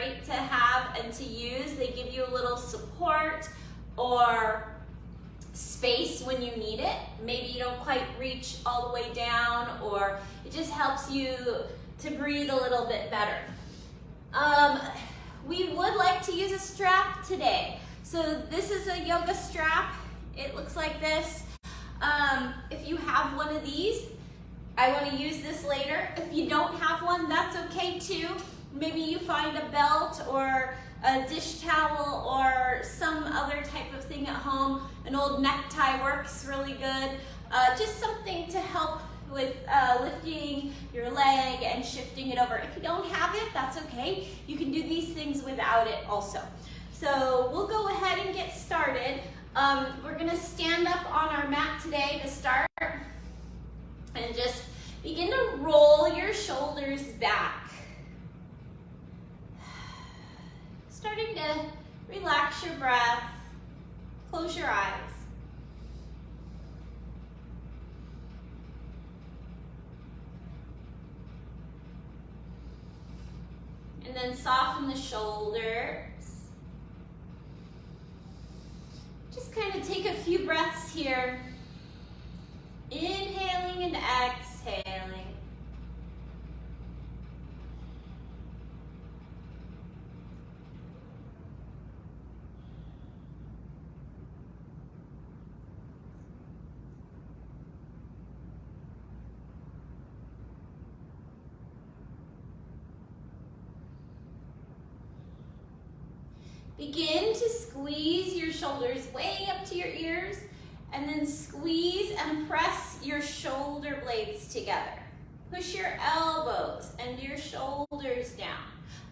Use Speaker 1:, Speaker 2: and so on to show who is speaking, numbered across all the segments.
Speaker 1: great to have and to use. They give you a little support or space when you need it. Maybe you don't quite reach all the way down, or it just helps you to breathe a little bit better. We would like to use a strap today. So this is a yoga strap. It looks like this. If you have one of these, I want to use this later. If you don't have one, that's okay too. Maybe you find a belt or a dish towel or some other type of thing at home. An old necktie works really good. Just something to help with lifting your leg and shifting it over. If you don't have it, that's okay. You can do these things without it also. So we'll go ahead and get started. We're gonna stand up on our mat today to start and just begin to roll your shoulders back. Starting to relax your breath, close your eyes. And then soften the shoulders. Just kind of take a few breaths here. Inhaling and exhaling. Begin to squeeze your shoulders way up to your ears, and then squeeze and press your shoulder blades together. Push your elbows and your shoulders down.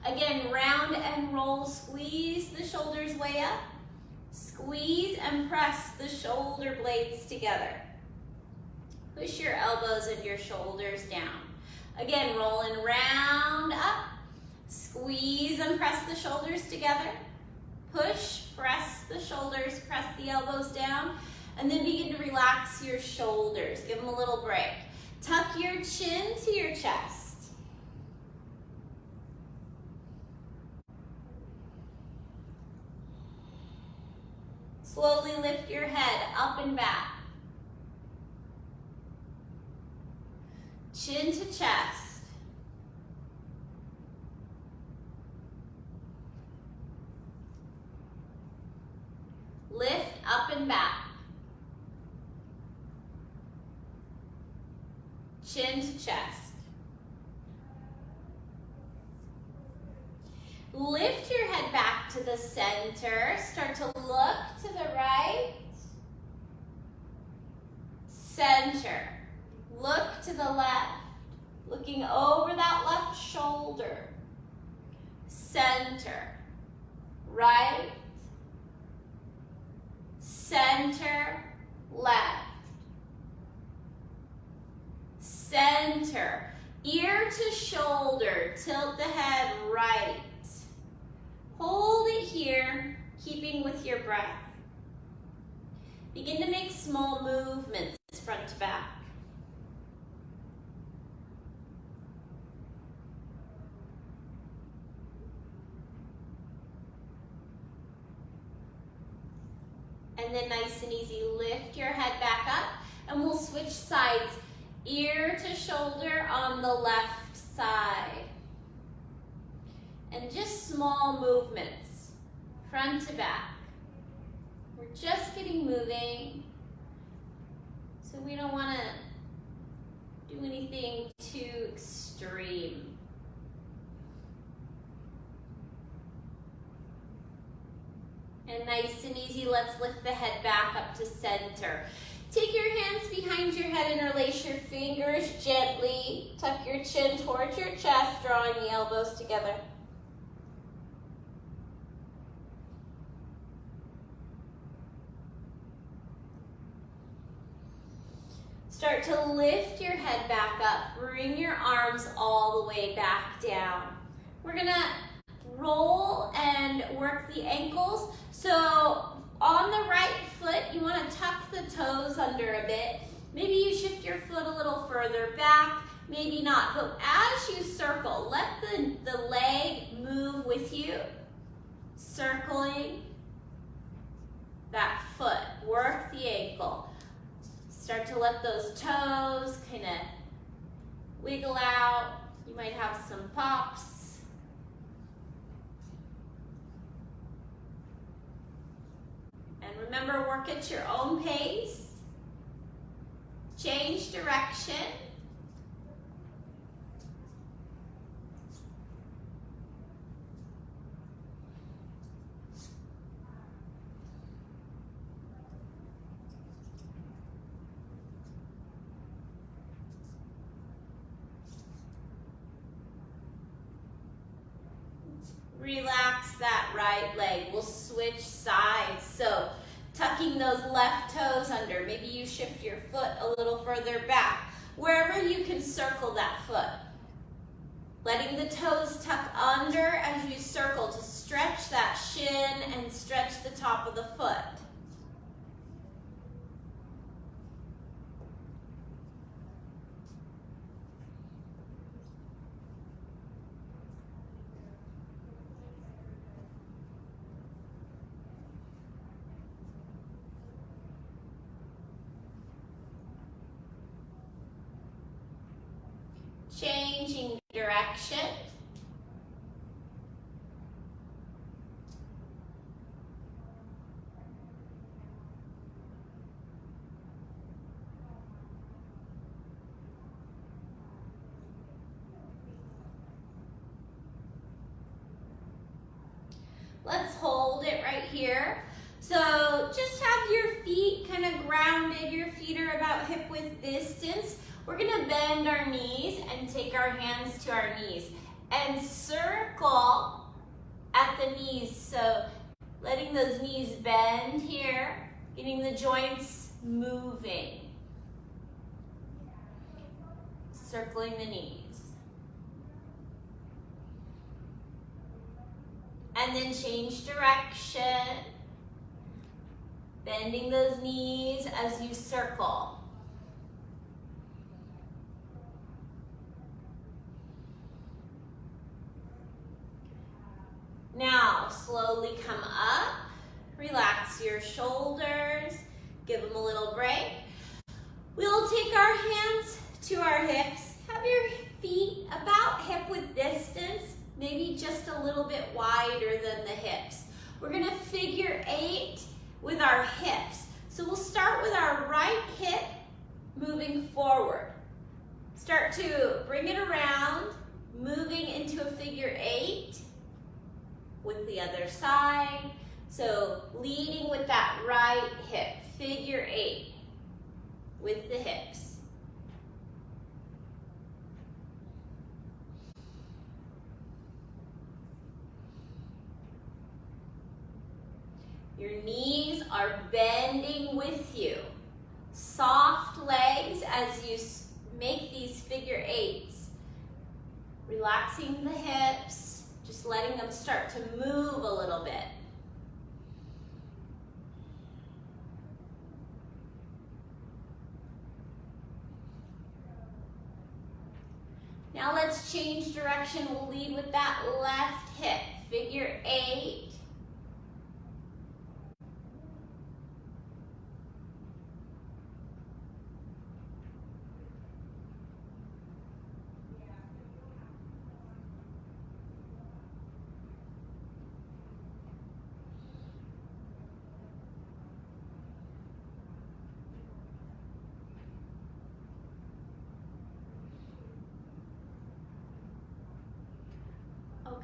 Speaker 1: Again, round and roll, squeeze the shoulders way up. Squeeze and press the shoulder blades together. Push your elbows and your shoulders down. Again, rolling round up. Squeeze and press the shoulders together. Push, press the shoulders, press the elbows down, and then begin to relax your shoulders. Give them a little break. Tuck your chin to your chest. Slowly lift your head up and back. Chin to chest. Lift up and back. Chin to chest. Lift your head back to the center. Start to look to the right. Center. Look to the left. Looking over that left shoulder. Center. Right. Center, left. Center, ear to shoulder, tilt the head right. Hold it here, keeping with your breath. Begin to make small movements front to back. And then nice and easy, lift your head back up, and we'll switch sides. Ear to shoulder on the left side. And just small movements, front to back. We're just getting moving, so we don't want to do anything too extreme. And nice and easy, let's lift the head back up to center. Take your hands behind your head, interlace your fingers gently. Tuck your chin towards your chest, drawing the elbows together. Start to lift your head back up. Bring your arms all the way back down. We're gonna roll and work the ankles. So on the right foot, you want to tuck the toes under a bit. Maybe you shift your foot a little further back. maybe not. But as you circle, let the leg move with you, circling that foot. Work the ankle. Start to let those toes kind of wiggle out. You might have some pops. And remember, work at your own pace. Change direction. Relax that right leg. We'll switch sides. So tucking those left toes under. Maybe you shift your foot a little further back. Wherever you can circle that foot. Letting the toes tuck under as you circle to stretch that shin and stretch the top of the foot. Changing direction. Let's hold it right here. So just have your feet kind of grounded. Your feet are about hip width distance. We're gonna bend our knees and take our hands to our knees and circle at the knees. So letting those knees bend here, getting the joints moving. Circling the knees. And then change direction. Bending those knees as you circle. Now, slowly come up, relax your shoulders, give them a little break. We'll take our hands to our hips, have your feet about hip width distance, maybe just a little bit wider than the hips. We're gonna figure 8 with our hips. So we'll start with our right hip moving forward. Start to bring it around, moving into a figure 8. With the other side. So leading with that right hip, figure 8 with the hips. Your knees are bending with you. Soft legs as you make these figure 8s. Relaxing the hips. Just letting them start to move a little bit. Now let's change direction. We'll lead with that left hip. Figure 8.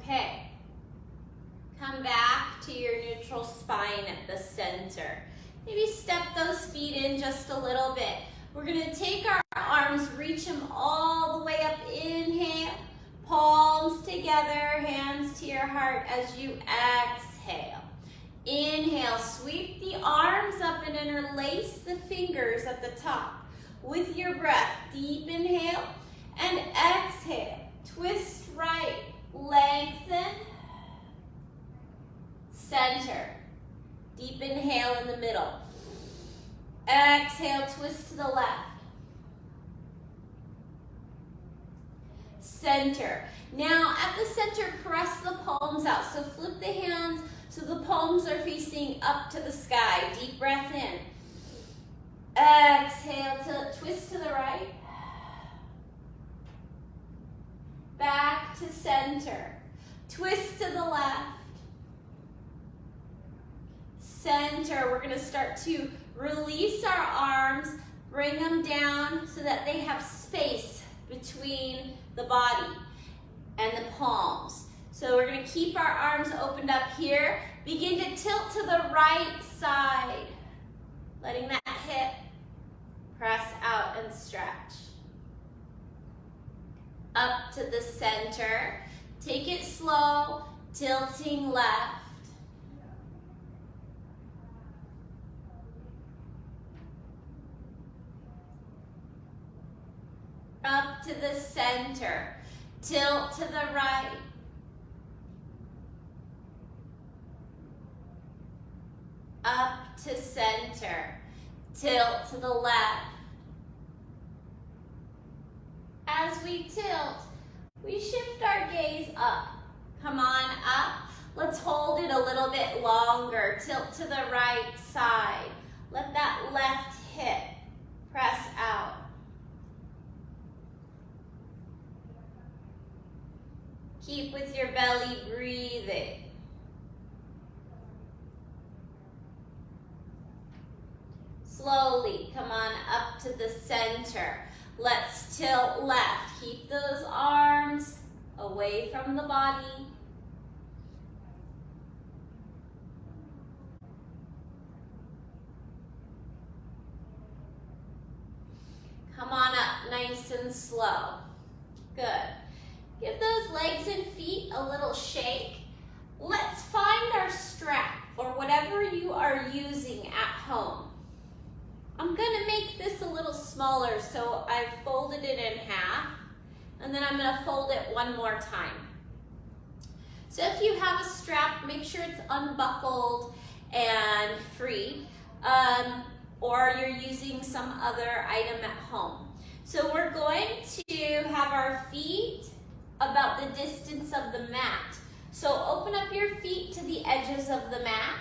Speaker 1: Okay, come back to your neutral spine at the center. Maybe step those feet in just a little bit. We're gonna take our arms, reach them all the way up. Inhale, palms together, hands to your heart as you exhale. Inhale, sweep the arms up and interlace the fingers at the top. With your breath, deep inhale and exhale. Twist right. Lengthen, center, deep inhale in the middle, exhale, twist to the left, center. Now at the center, press the palms out. So flip the hands so the palms are facing up to the sky. Deep breath in. Exhale, twist to the right. Back to center. Twist to the left. Center. We're going to start to release our arms, bring them down so that they have space between the body and the palms. So we're going to keep our arms opened up here. Begin to tilt to the right side, letting that hip press out and stretch. Up to the center. Take it slow, tilting left. Up to the center. Tilt to the right. Up to center. Tilt to the left. As we tilt, we shift our gaze up. Come on up. Let's hold it a little bit longer. Tilt to the right side. Let that left hip press out. Keep with your belly breathing. Slowly, come on up to the center. Let's tilt left. Keep those arms away from the body. Come on up nice and slow. Good. Give those legs and feet a little shake. Let's find our strap or whatever you are using at home. I'm gonna make this a little smaller, so I've folded it in half, and then I'm gonna fold it one more time. So if you have a strap, make sure it's unbuckled and free, or you're using some other item at home. So we're going to have our feet about the distance of the mat. So open up your feet to the edges of the mat.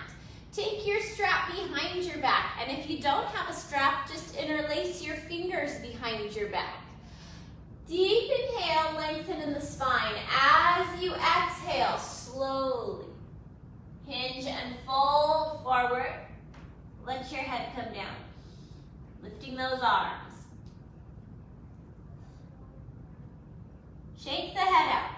Speaker 1: Take your strap behind your back, and if you don't have a strap, just interlace your fingers behind your back. Deep inhale, lengthen in the spine. As you exhale, slowly hinge and fold forward. Let your head come down, lifting those arms. Shake the head out.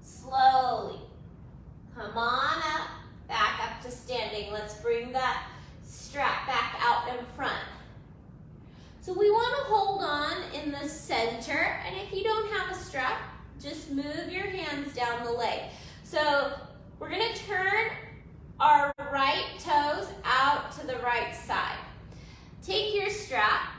Speaker 1: Slowly, come on up, back up to standing. Let's bring that strap back out in front. So we want to hold on in the center, and if you don't have a strap, just move your hands down the leg. So we're going to turn our right toes out to the right side. Take your strap,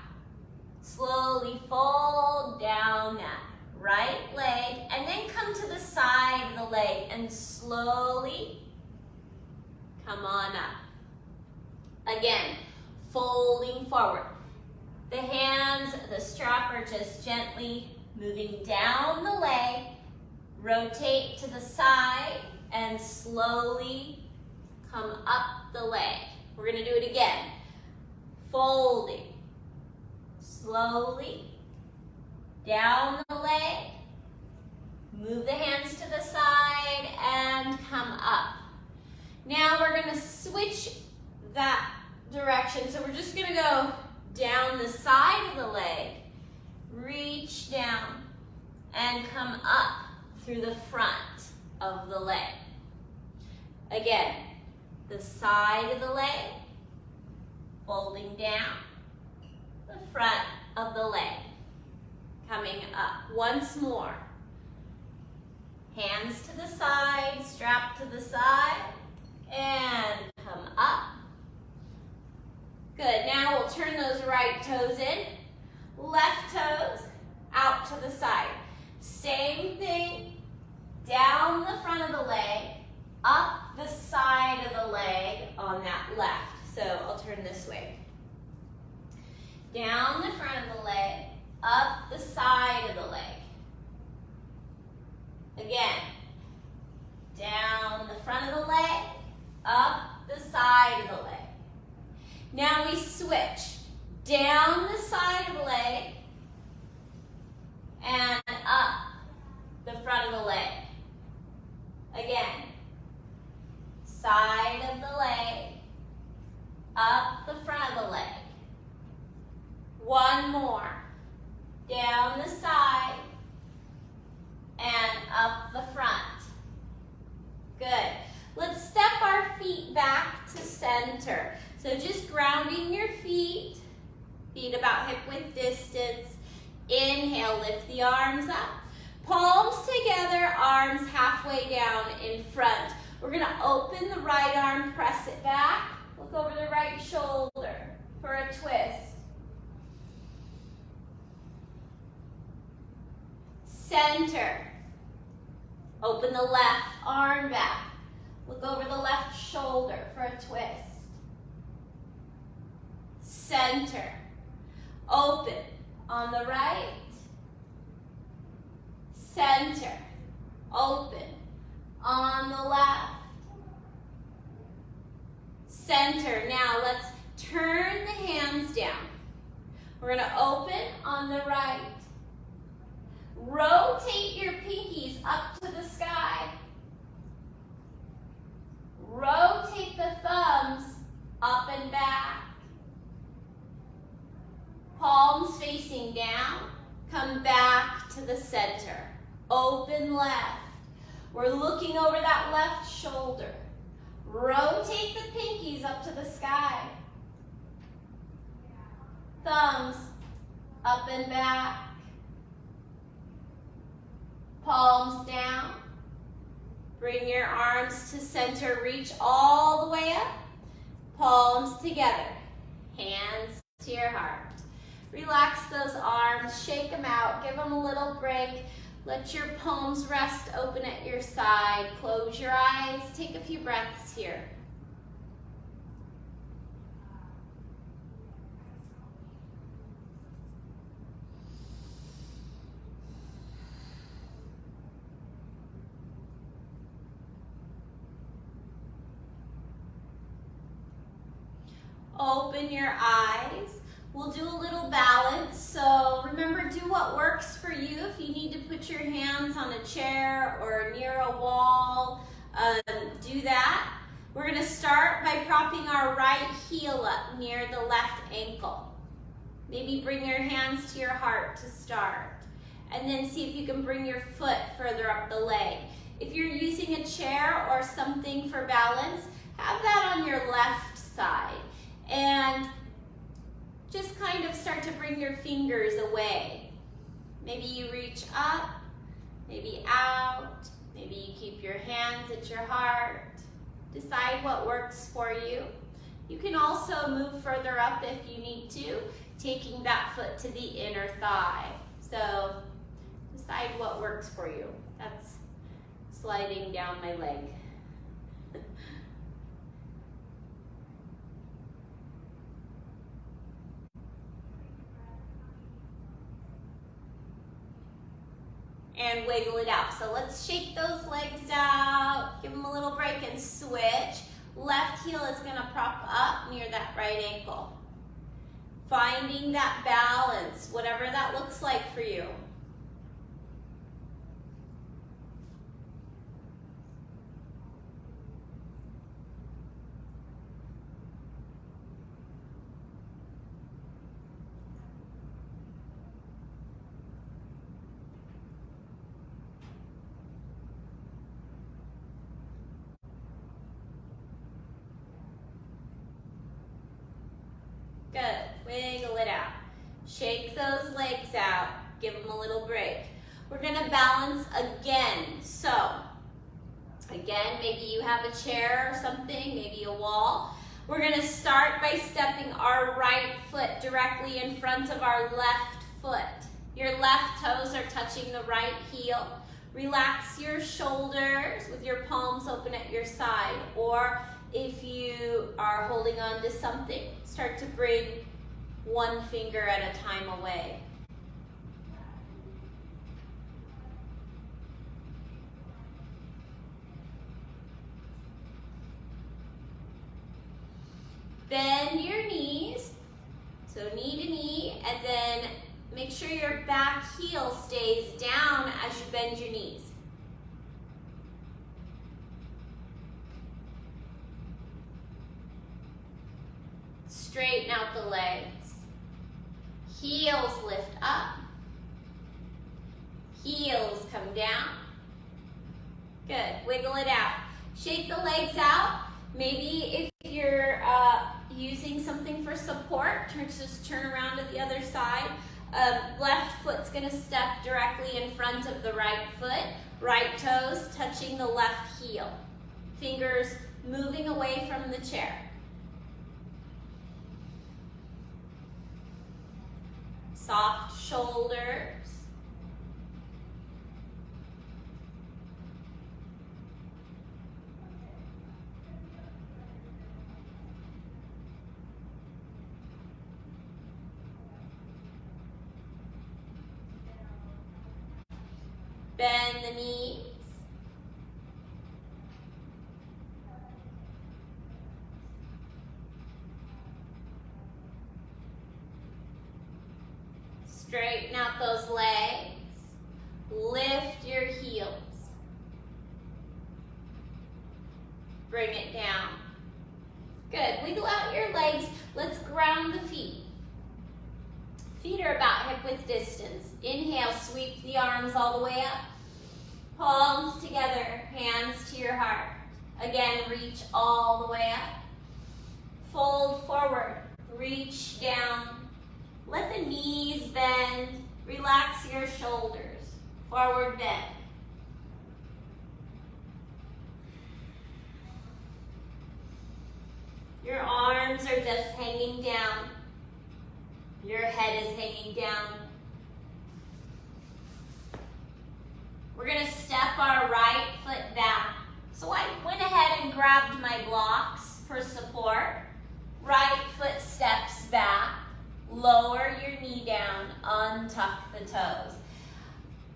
Speaker 1: slowly fold down that right leg, and then come to the side of the leg and slowly come on up. Again, folding forward. The hands, the strap are just gently moving down the leg. Rotate to the side and slowly come up the leg. We're going to do it again. Folding. Slowly down the leg. Move the hands to the side and come up. Now we're going to switch that direction. So we're just going to go down the side of the leg, reach down, and come up through the front of the leg. Again, the side of the leg, folding down, the front of the leg, coming up. Once more. Hands to the side, strap to the side, and come up. don't turn those right toes in. Left toes out to the side. Same thing, down the front of the leg, up the side of the leg on that left. So I'll turn this way. Down the front of the leg, up the side of the leg. Again, down the front of the leg, up the side of the leg. Now we switch. Down the side of the leg and up the front of the leg. Again, side of the leg, up the front of the leg. One more. Down the side and up the front. Good. Let's step our feet back to center. So just grounding your feet, feet about hip width distance. Inhale, lift the arms up. Palms together, arms halfway down in front. We're gonna open the right arm, press it back. Look over the right shoulder for a twist. Center. Open the left arm back. Look over the left shoulder for a twist. Center. Open on the right. Center. Open on the left. Center. Now let's turn the hands down. We're going to open on the right. Rotate your pinkies up to the sky. Rotate the thumbs up and back. Palms facing down. Come back to the center. Open left. We're looking over that left shoulder. Rotate the pinkies up to the sky. Thumbs up and back. Palms down. Bring your arms to center. Reach all the way up. Palms together. Hands to your heart. Relax those arms. Shake them out. Give them a little break. Let your palms rest open at your side. Close your eyes. Take a few breaths here. Open your eyes. We'll do a little balance. So remember, do what works for you. If you need to put your hands on a chair or near a wall, do that. We're going to start by propping our right heel up near the left ankle. Maybe bring your hands to your heart to start. And then see if you can bring your foot further up the leg. If you're using a chair or something for balance, have that on your left side. And just kind of start to bring your fingers away. Maybe you reach up, maybe out, maybe you keep your hands at your heart. Decide what works for you. You can also move further up if you need to, taking that foot to the inner thigh. So decide what works for you. That's sliding down my leg. And wiggle it out. So let's shake those legs out, give them a little break and switch. Left heel is gonna prop up near that right ankle. Finding that balance, whatever that looks like for you. Good, wiggle it out. Shake those legs out, give them a little break. We're gonna balance again. So, again, maybe you have a chair or something, maybe a wall. We're gonna start by stepping our right foot directly in front of our left foot. Your left toes are touching the right heel. Relax your shoulders with your palms open at your side, or if you are holding on to something, start to bring one finger at a time away. Bend your knees, so knee to knee, and then make sure your back heel stays down as you bend your knees. Straighten out the legs. Heels lift up. Heels come down. Good, wiggle it out. Shake the legs out. Maybe if you're using something for support, just turn around to the other side. Left foot's gonna step directly in front of the right foot. Right toes touching the left heel. Fingers moving away from the chair. Soft shoulders. Bend the knees. Straighten out those legs. Lift your heels. Bring it down. Good. Wiggle out your legs. Let's ground the feet. Feet are about hip width distance. Inhale, sweep the arms all the way up. Palms together, hands to your heart. Again, reach all the way up. Fold forward, reach down. Let the knees bend. Relax your shoulders. Forward bend. Your arms are just hanging down. Your head is hanging down. We're gonna step our right foot back. So I went ahead and grabbed my blocks for support. Right foot steps back. Lower your knee down, untuck the toes.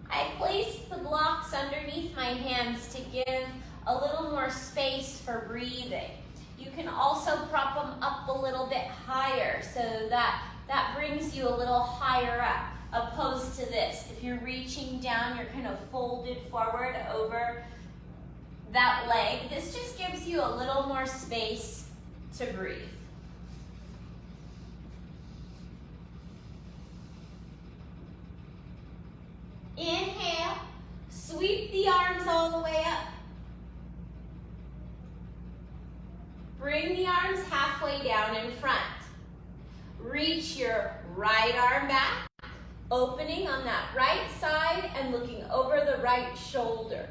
Speaker 1: I placed the blocks underneath my hands to give a little more space for breathing. You can also prop them up a little bit higher so that brings you a little higher up, opposed to this. If you're reaching down, you're kind of folded forward over that leg. This just gives you a little more space to breathe. Inhale, sweep the arms all the way up. Bring the arms halfway down in front. Reach your right arm back, opening on that right side and looking over the right shoulder.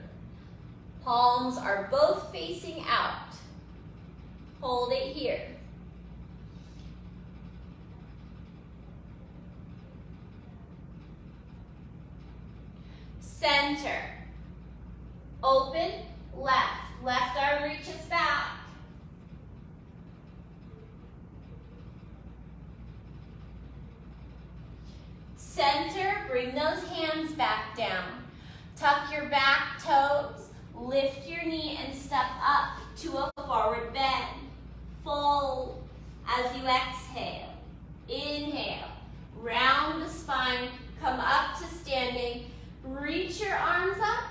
Speaker 1: Palms are both facing out. Hold it here. Center. Open, left. Left arm reaches back. Center, bring those hands back down. Tuck your back toes, lift your knee and step up to a forward bend. Fold as you exhale. Inhale, round the spine, come up to standing. Reach your arms up,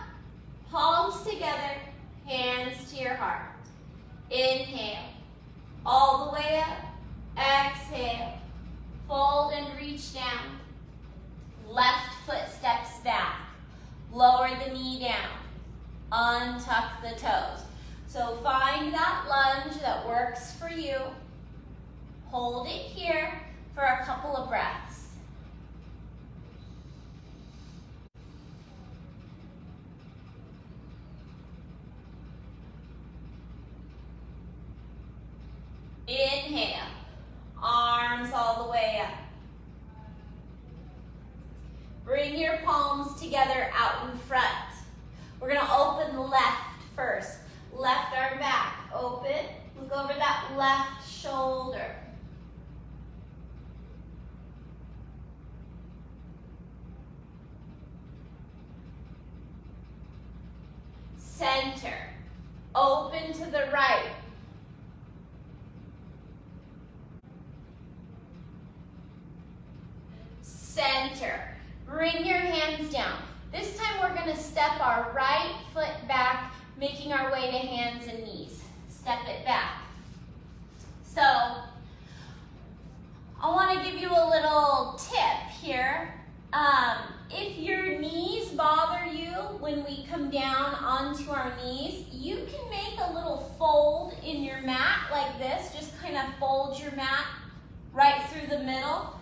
Speaker 1: palms together, hands to your heart. Inhale, all the way up. Exhale, fold and reach down. Left foot steps back. Lower the knee down. Untuck the toes. So find that lunge that works for you. Hold it here for a couple of breaths. Inhale. Arms all the way up. Bring your palms together out in front. We're gonna open the left first. Left arm back, open. Look over that left shoulder. Center. Open to the right. Center. Bring your hands down. This time we're going to step our right foot back, making our way to hands and knees. Step it back. So, I want to give you a little tip here. If your knees bother you when we come down onto our knees, you can make a little fold in your mat like this. Just kind of fold your mat right through the middle.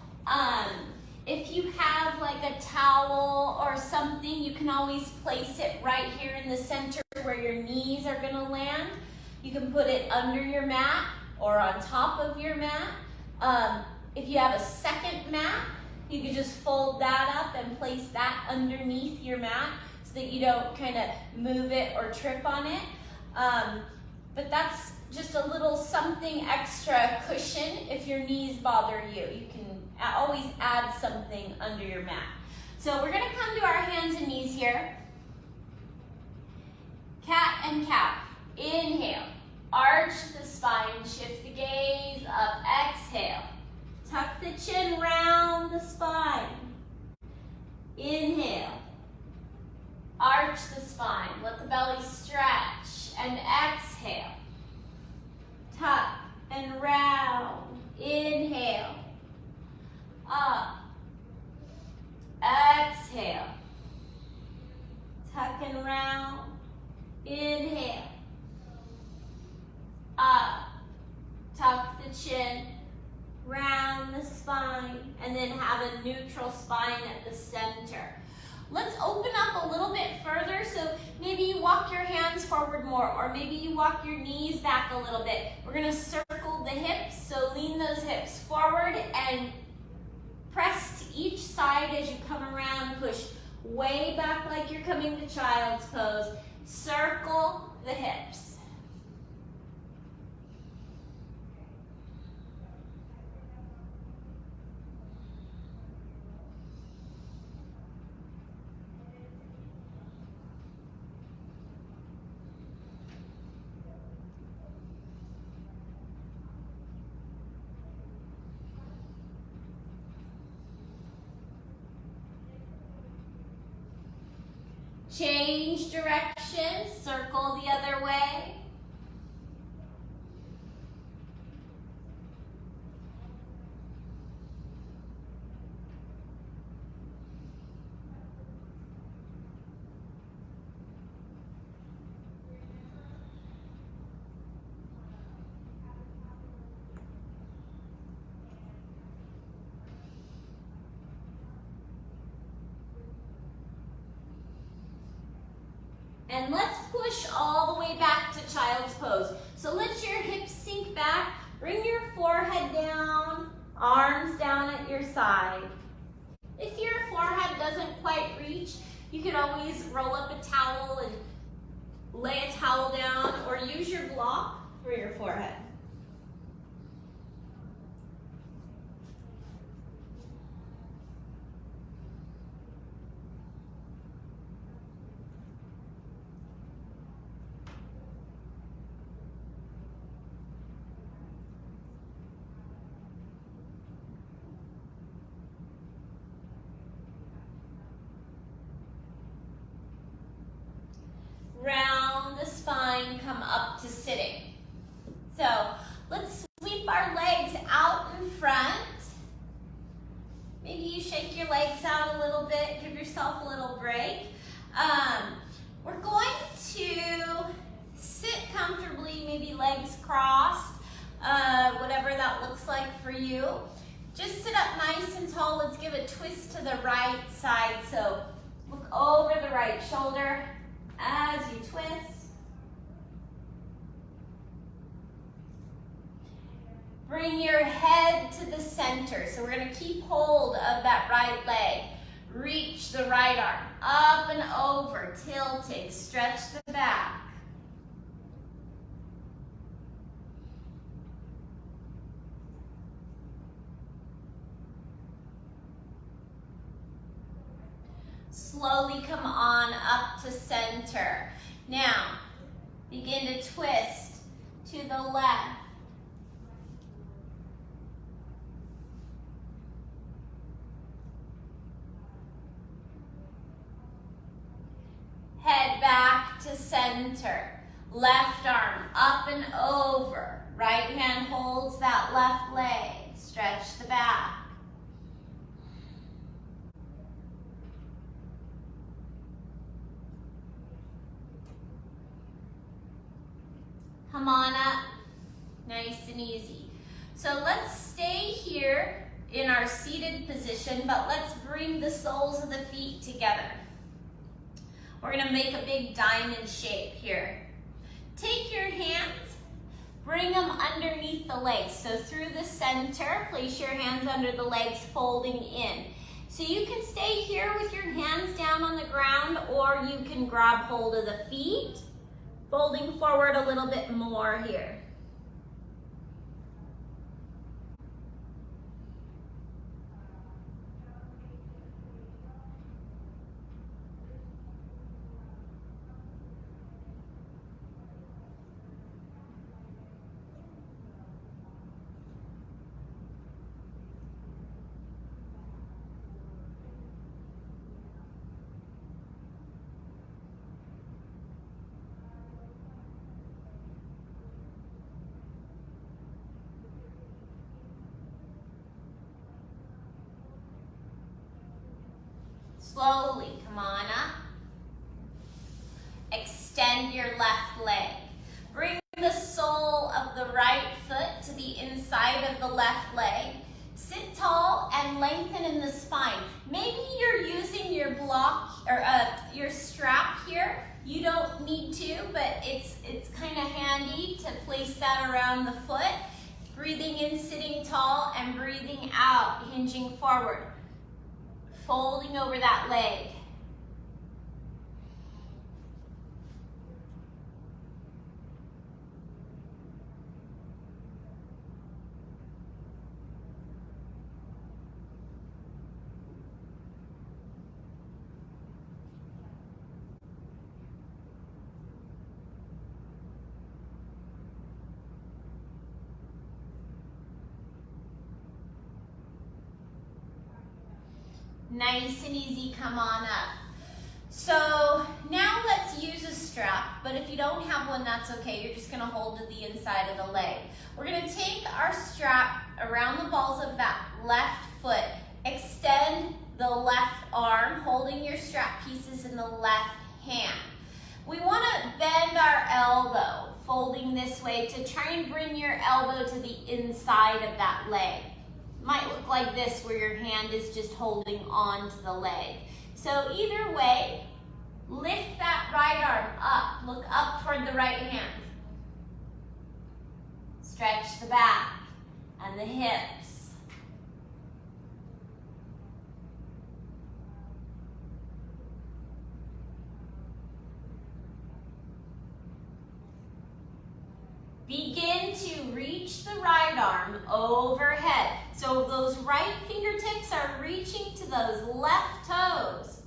Speaker 1: If you have like a towel or something, you can always place it right here in the center where your knees are going to land. You can put it under your mat or on top of your mat. If you have a second mat, you can just fold that up and place that underneath your mat so that you don't kind of move it or trip on it. But that's just a little something extra cushion if your knees bother you. You can always add something under your mat. So we're going to come to our hands and knees here. Cat and cow. Inhale. Arch the spine. Shift the gaze up. Exhale. Tuck the chin round the spine. Inhale. Arch the spine. Let the belly stretch. And exhale. Tuck and round. Inhale. Up. Exhale. Tuck and round. Inhale. Up. Tuck the chin. Round the spine. And then have a neutral spine at the center. Let's open up a little bit further. So maybe you walk your hands forward more, or maybe you walk your knees back a little bit. We're going to circle the hips. So lean those hips forward and press to each side as you come around. Push way back like you're coming to child's pose. Circle the hips. Change direction, circle the other way. And let's push all the way back to child's pose. So let your hips sink back, bring your forehead down, arms down at your side. If your forehead doesn't quite reach, you can always roll up a towel and lay a towel down, or use your block for your forehead. Round the spine, come up to sitting. So let's sweep our legs out in front. Maybe you shake your legs out a little bit, give yourself a little break. We're going to sit comfortably, maybe legs crossed, whatever that looks like for you. Just sit up nice and tall. Let's give a twist to the right side. So look over the right shoulder as you twist. Bring your head to the center. So we're gonna keep hold of that right leg. Reach the right arm up and over, tilting, stretch the back. Slowly come on up to center. Now, begin to twist to the left. Head back to center. Left arm up and over. Right hand holds that left leg. Stretch the back. Come on up, nice and easy. So let's stay here in our seated position, but let's bring the soles of the feet together. We're gonna make a big diamond shape here. Take your hands, bring them underneath the legs. So through the center, place your hands under the legs, folding in. So you can stay here with your hands down on the ground, or you can grab hold of the feet, folding forward a little bit more here. Slowly, come on up. Extend your left leg. Bring the sole of the right foot to the inside of the left leg. Sit tall and lengthen in the spine. Maybe you're using your block or your strap here. You don't need to, but it's kind of handy to place that around the foot. Breathing in, sitting tall, and breathing out, hinging forward. Folding over that leg. Nice and easy, come on up. So now let's use a strap, but if you don't have one, that's okay. You're just gonna hold to the inside of the leg. We're gonna take our strap around the balls of that left foot, extend the left arm, holding your strap pieces in the left hand. We wanna bend our elbow, folding this way to try and bring your elbow to the inside of that leg. Might look like this, where your hand is just holding on to the leg. So either way, lift that right arm up. Look up toward the right hand. Stretch the back and the hips. Begin to reach the right arm overhead. So those right fingertips are reaching to those left toes.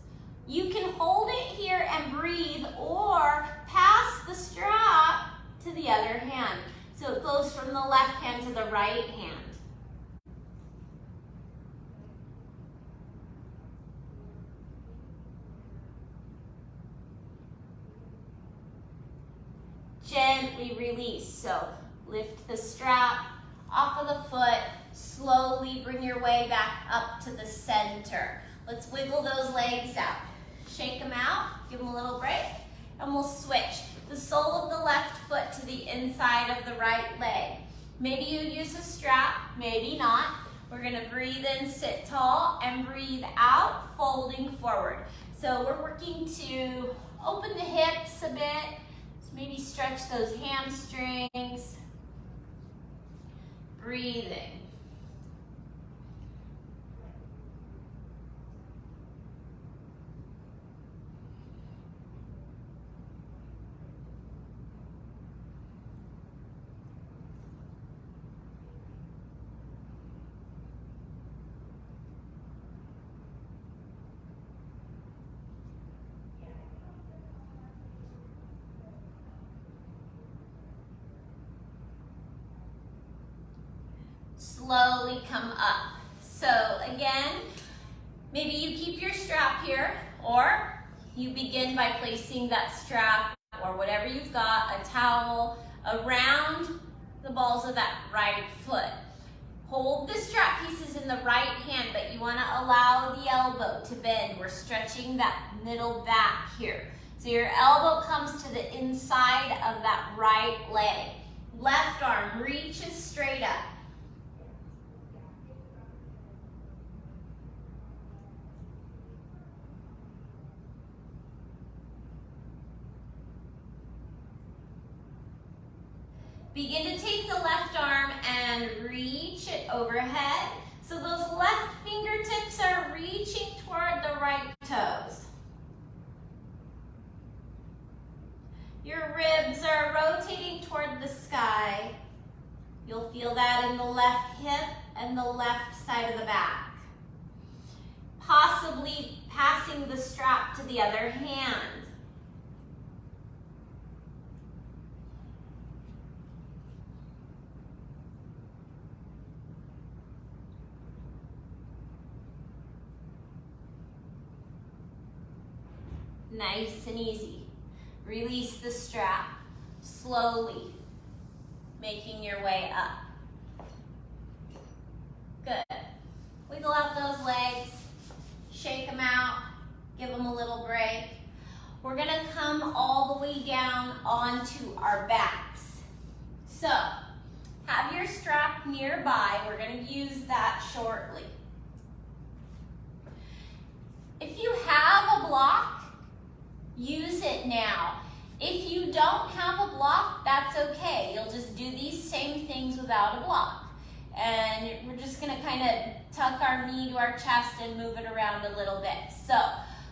Speaker 1: You can hold it here and breathe, or pass the strap to the other hand. So it goes from the left hand to the right hand. Gently release. So lift the strap off of the foot, slowly bring your way back up to the center. Let's wiggle those legs out. Shake them out, give them a little break, and we'll switch. The sole of the left foot to the inside of the right leg. Maybe you use a strap, maybe not. We're gonna breathe in, sit tall, and breathe out, folding forward. So we're working to open the hips a bit. Maybe stretch those hamstrings. Breathing. Slowly come up. So again, maybe you keep your strap here, or you begin by placing that strap or whatever you've got, a towel, around the balls of that right foot. Hold the strap pieces in the right hand, but you want to allow the elbow to bend. We're stretching that middle back here. So your elbow comes to the inside of that right leg. Left arm reaches straight up. Begin to take the left arm and reach it overhead. So those left fingertips are reaching toward the right toes. Your ribs are rotating toward the sky. You'll feel that in the left hip and the left side of the back. Possibly passing the strap to the other hand. Nice and easy. Release the strap, slowly making your way up. Good. Wiggle out those legs, shake them out, give them a little break. We're gonna come all the way down onto our backs. So, have your strap nearby. We're gonna use that shortly. If you have a block, use it now. If you don't have a block, that's okay. You'll just do these same things without a block. And we're just gonna kind of tuck our knee to our chest and move it around a little bit. So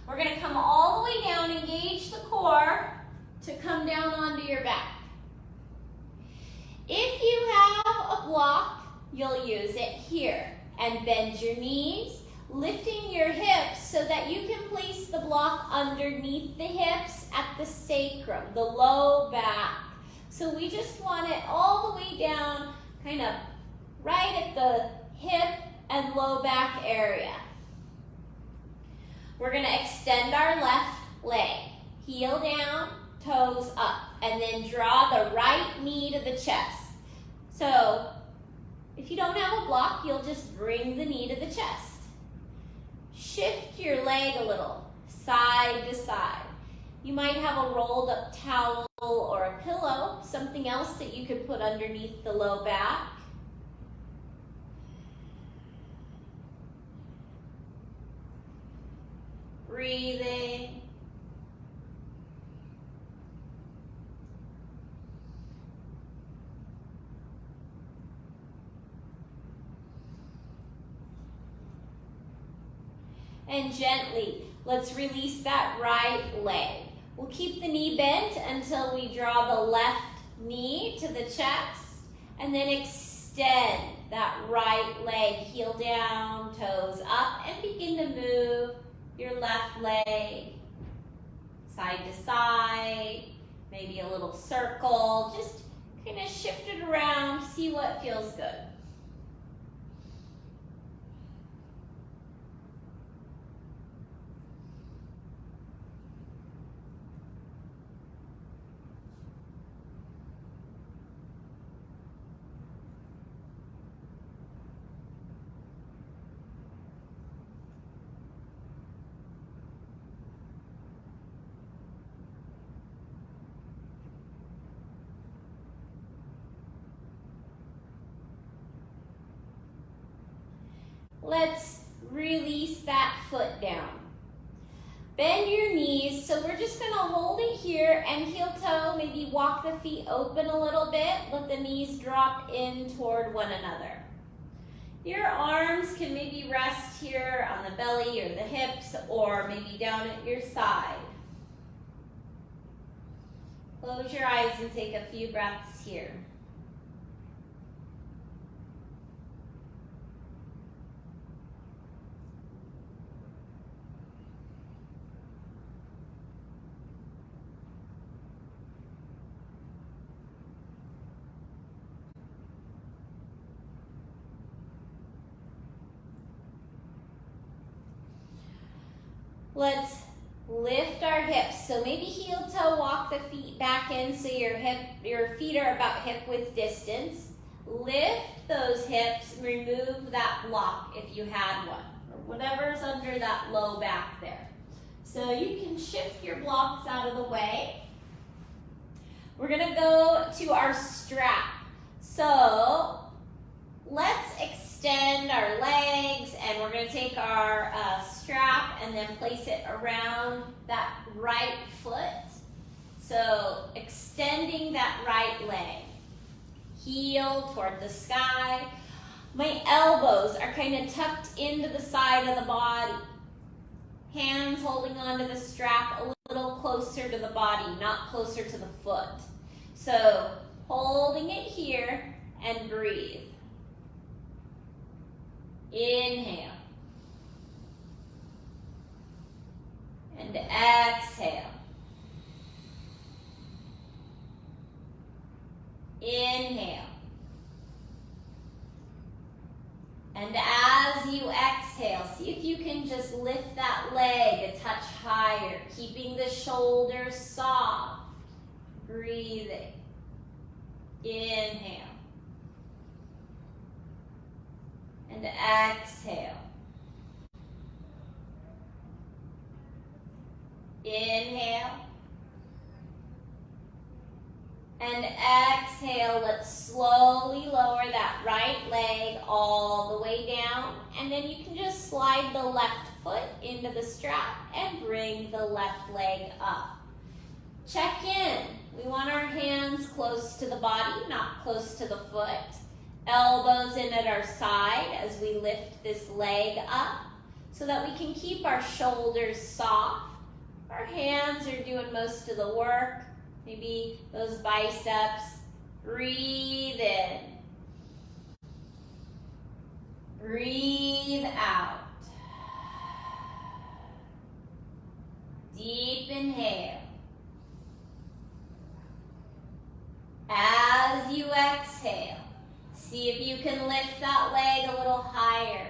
Speaker 1: we're gonna come all the way down, engage the core to come down onto your back. If you have a block, you'll use it here. And bend your knees, lifting your hips so that you can place the block underneath the hips at the sacrum, the low back. So we just want it all the way down, kind of right at the hip and low back area. We're going to extend our left leg, heel down, toes up, and then draw the right knee to the chest. So if you don't have a block, you'll just bring the knee to the chest. Shift your leg a little, side to side. You might have a rolled up towel or a pillow, something else that you could put underneath the low back. Breathing. And gently, let's release that right leg. We'll keep the knee bent until we draw the left knee to the chest, and then extend that right leg, heel down, toes up, and begin to move your left leg side to side, maybe a little circle. Just kind of shift it around, see what feels good. Let's release that foot down. Bend your knees. So we're just gonna hold it here and heel toe, maybe walk the feet open a little bit. Let the knees drop in toward one another. Your arms can maybe rest here on the belly or the hips, or maybe down at your side. Close your eyes and take a few breaths here. Let's lift our hips. So maybe heel toe, walk the feet back in so your feet are about hip width distance. Lift those hips, remove that block if you had one, or whatever's under that low back there. So you can shift your blocks out of the way. We're gonna go to our strap. So let's extend our legs, and we're gonna take our strap and then place it around that right foot. So extending that right leg. Heel toward the sky. My elbows are kind of tucked into the side of the body. Hands holding onto the strap a little closer to the body, not closer to the foot. So holding it here and breathe. Inhale. And exhale. Inhale. And as you exhale, see if you can just lift that leg a touch higher, keeping the shoulders soft. Breathing. Inhale. And exhale. Inhale. And exhale. Let's slowly lower that right leg all the way down. And then you can just slide the left foot into the strap and bring the left leg up. Check in. We want our hands close to the body, not close to the foot. Elbows in at our side as we lift this leg up so that we can keep our shoulders soft. Our hands are doing most of the work. Maybe those biceps. Breathe in. Breathe out. Deep inhale. As you exhale, see if you can lift that leg a little higher.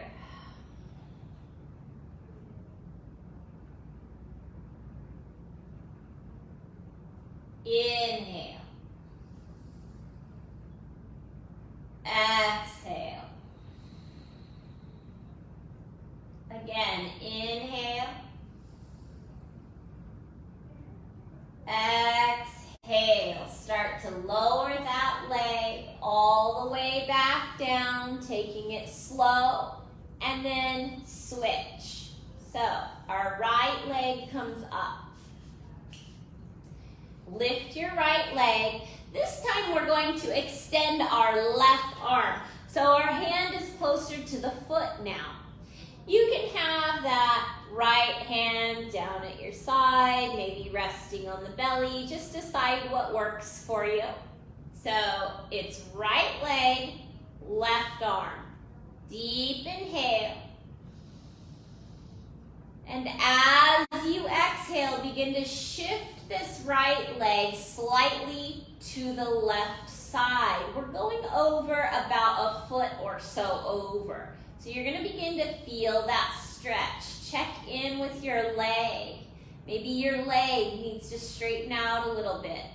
Speaker 1: Inhale. Exhale. Again, inhale. Exhale. Start to lower that leg all the way back down, taking it slow, and then switch. So our right leg comes up. Lift your right leg. This time we're going to extend our left arm. So our hand is closer to the foot now. You can have that right hand down at your side, maybe resting on the belly. Just decide what works for you. So it's right leg, left arm. Deep inhale. And as you exhale, begin to shift this right leg slightly to the left side. We're going over about a foot or so over. So you're going to begin to feel that stretch. Check in with your leg. Maybe your leg needs to straighten out a little bit.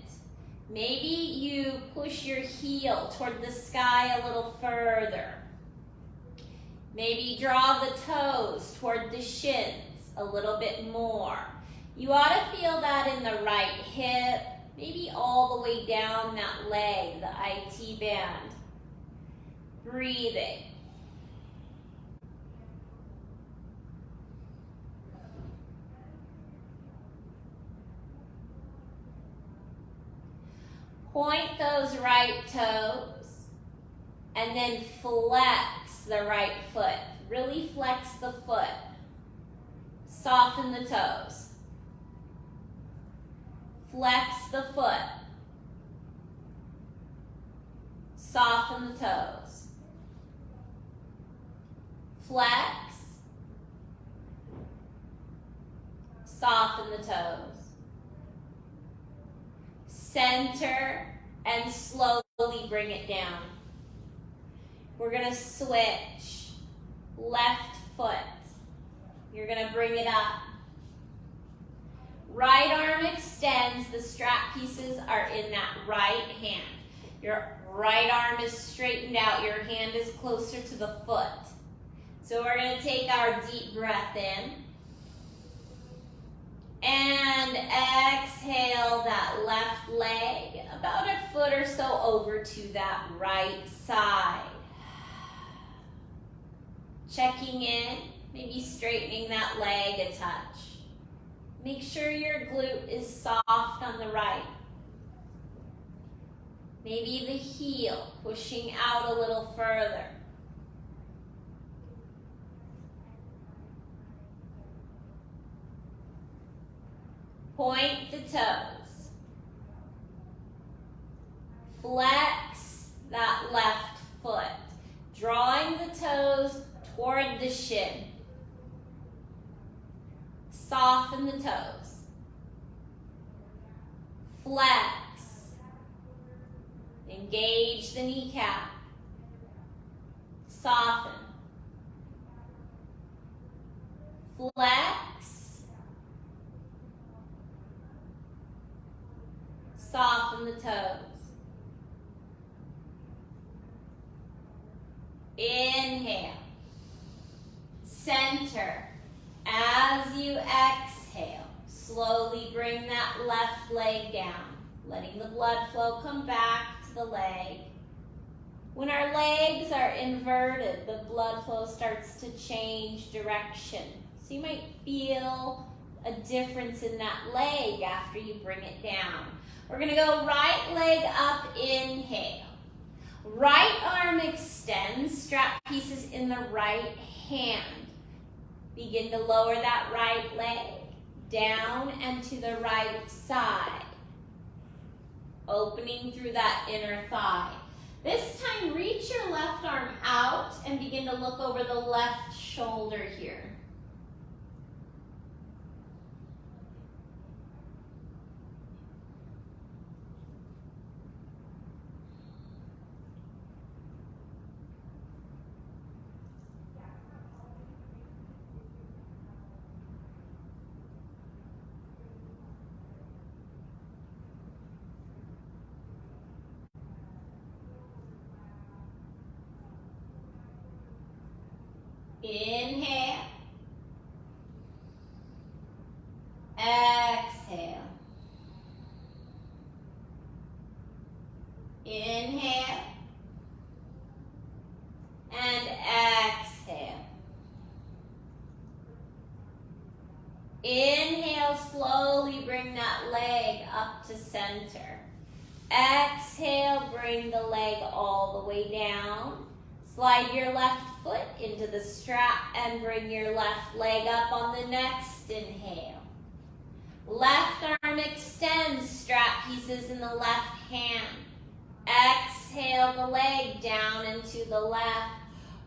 Speaker 1: Maybe you push your heel toward the sky a little further. Maybe draw the toes toward the shins a little bit more. You ought to feel that in the right hip, maybe all the way down that leg, the IT band. Breathing. Point those right toes and then flex the right foot. Really flex the foot. Soften the toes. Flex the foot. Soften the toes. Flex. Soften the toes. Center and slowly bring it down. We're going to switch. Left foot. You're going to bring it up. Right arm extends. The strap pieces are in that right hand. Your right arm is straightened out. Your hand is closer to the foot. So we're going to take our deep breath in. And exhale that left leg about a foot or so over to that right side. Checking in, maybe straightening that leg a touch. Make sure your glute is soft on the right. Maybe the heel pushing out a little further. Point the toes. Flex that left foot, drawing the toes toward the shin. Soften the toes. Flex. Engage the kneecap. Soften. Flex. Soften the toes. Inhale. Center. As you exhale, slowly bring that left leg down, letting the blood flow come back to the leg. When our legs are inverted, the blood flow starts to change direction. So you might feel a difference in that leg after you bring it down. We're going to go right leg up, inhale. Right arm extends, strap pieces in the right hand. Begin to lower that right leg down and to the right side. Opening through that inner thigh. This time, reach your left arm out and begin to look over the left shoulder here. Inhale. Exhale. Inhale. And exhale. Inhale, slowly bring that leg up to center. Exhale, bring the leg all the way down. Slide your left foot into the strap and bring your left leg up on the next inhale. Left arm extends, strap pieces in the left hand. Exhale the leg down and to the left.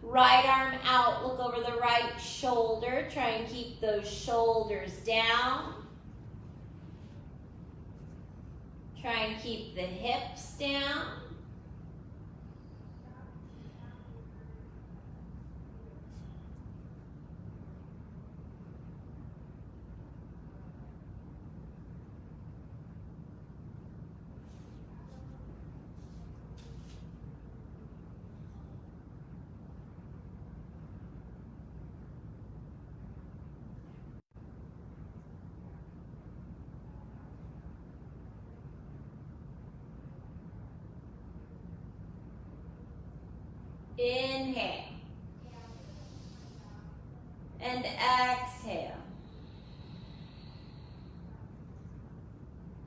Speaker 1: Right arm out, look over the right shoulder. Try and keep those shoulders down. Try and keep the hips down. Inhale. And exhale.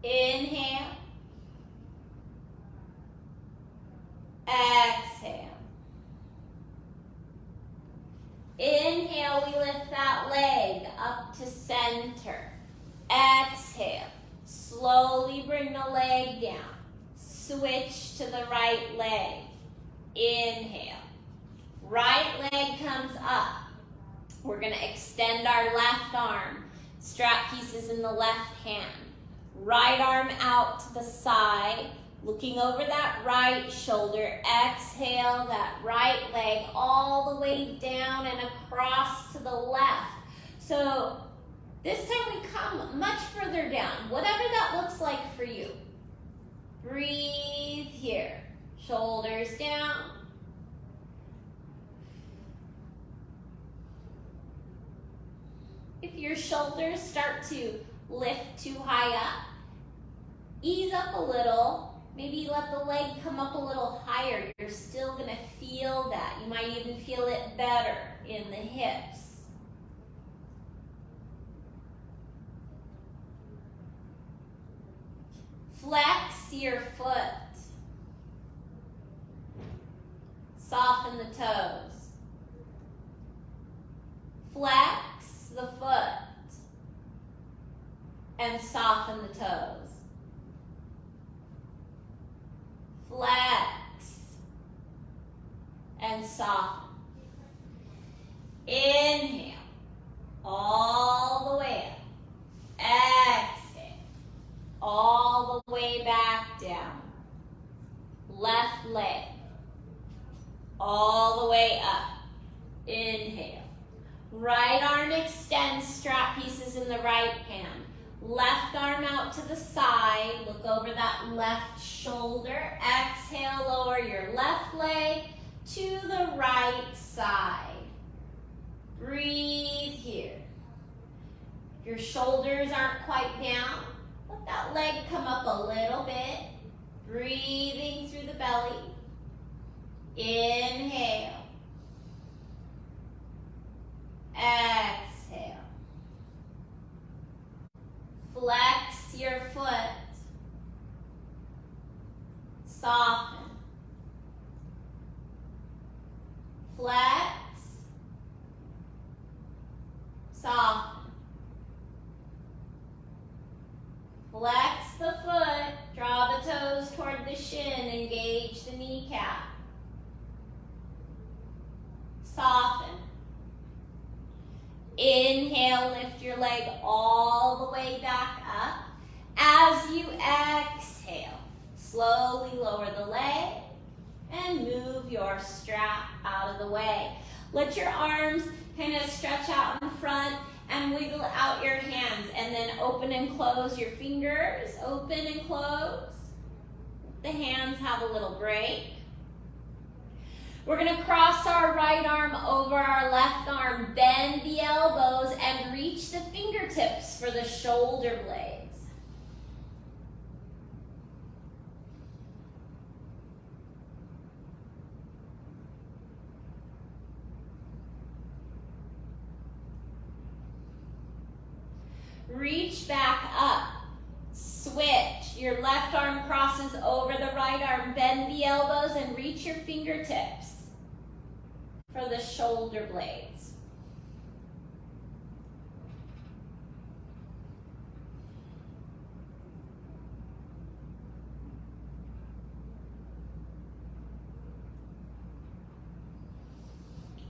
Speaker 1: Inhale. Inhale, we lift that leg up to center. Exhale, slowly bring the leg down. Switch to the right leg. Inhale. Right leg comes up. We're going to extend our left arm. Strap pieces in the left hand. Right arm out to the side. Looking over that right shoulder. Exhale, that right leg all the way down and across to the left. So this time we come much further down. Whatever that looks like for you. Breathe here. Shoulders down. If your shoulders start to lift too high up, ease up a little. Maybe let the leg come up a little higher. You're still going to feel that. You might even feel it better in the hips. Flex your foot. Soften the toes. Flex the foot and soften the toes. Flex and soften. Inhale, all the way up. Exhale, all the way back down. Left leg, all the way up. Inhale. Right arm extends, strap pieces in the right hand. Left arm out to the side. Look over that left shoulder. Exhale, lower your left leg to the right side. Breathe here. If your shoulders aren't quite down, let that leg come up a little bit. Breathing through the belly. Inhale. Exhale. Flex your foot. Soften. Flex. Soften. Flex the foot. Draw the toes toward the shin. Engage the kneecap. Soften. Inhale, lift your leg all the way back up. As you exhale, slowly lower the leg and move your strap out of the way. Let your arms kind of stretch out in front and wiggle out your hands, and then open and close your fingers. Open and close. The hands have a little break. We're going to cross our right arm over our left arm, bend the elbows, and reach the fingertips for the shoulder blades. Reach back up. Switch. Your left arm crosses over the right arm. Bend the elbows and reach your fingertips for the shoulder blades.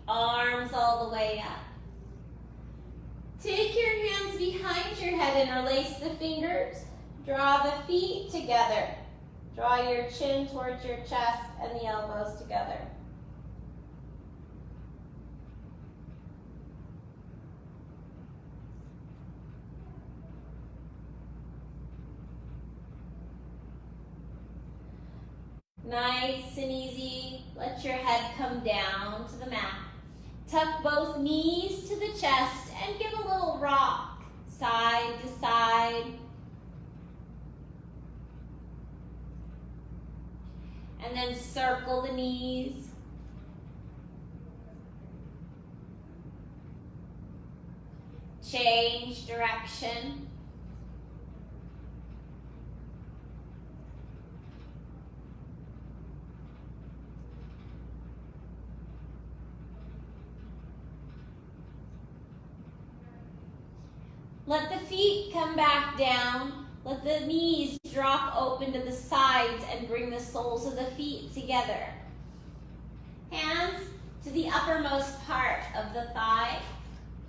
Speaker 1: Arms all the way up. Take your hands behind your head and release the fingers. Draw the feet together. Draw your chin towards your chest and the elbows together. Nice and easy. Let your head come down to the mat. Tuck both knees to the chest and give a little rock, side to side. And then circle the knees. Change direction. Let the feet come back down. Let the knees drop open to the sides and bring the soles of the feet together. Hands to the uppermost part of the thigh.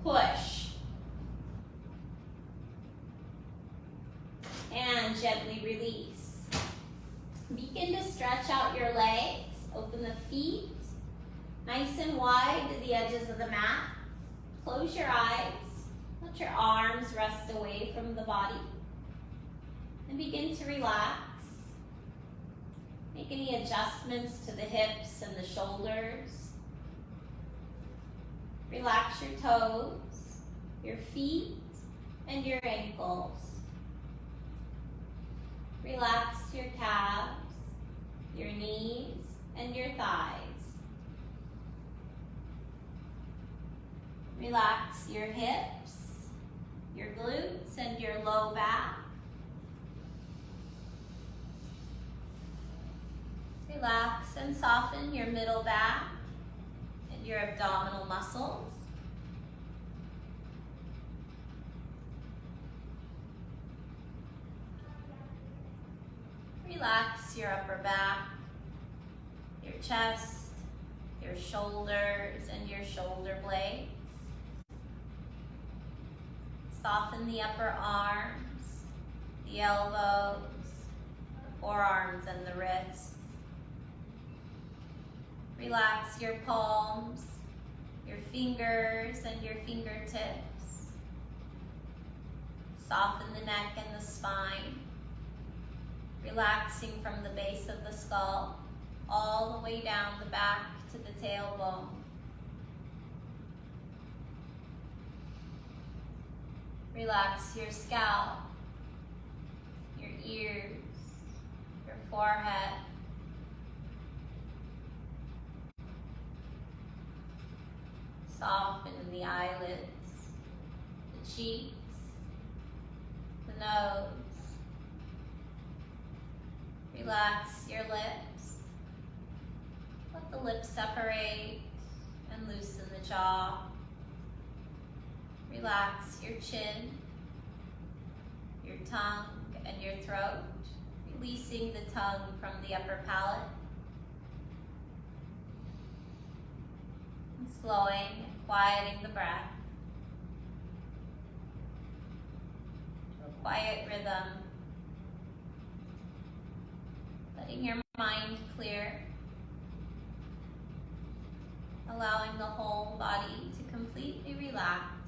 Speaker 1: Push. And gently release. Begin to stretch out your legs. Open the feet nice and wide to the edges of the mat. Close your eyes. Let your arms rest away from the body. And begin to relax. Make any adjustments to the hips and the shoulders. Relax your toes, your feet, and your ankles. Relax your calves, your knees, and your thighs. Relax your hips, your glutes, and your low back. Relax and soften your middle back and your abdominal muscles. Relax your upper back, your chest, your shoulders, and your shoulder blades. Soften the upper arms, the elbows, the forearms, and the wrists. Relax your palms, your fingers, and your fingertips. Soften the neck and the spine, relaxing from the base of the skull all the way down the back to the tailbone. Relax your scalp, your ears, your forehead. Soften the eyelids, the cheeks, the nose. Relax your lips. Let the lips separate and loosen the jaw. Relax your chin, your tongue, and your throat, releasing the tongue from the upper palate. And slowing and quieting the breath to a quiet rhythm, letting your mind clear, allowing the whole body to completely relax.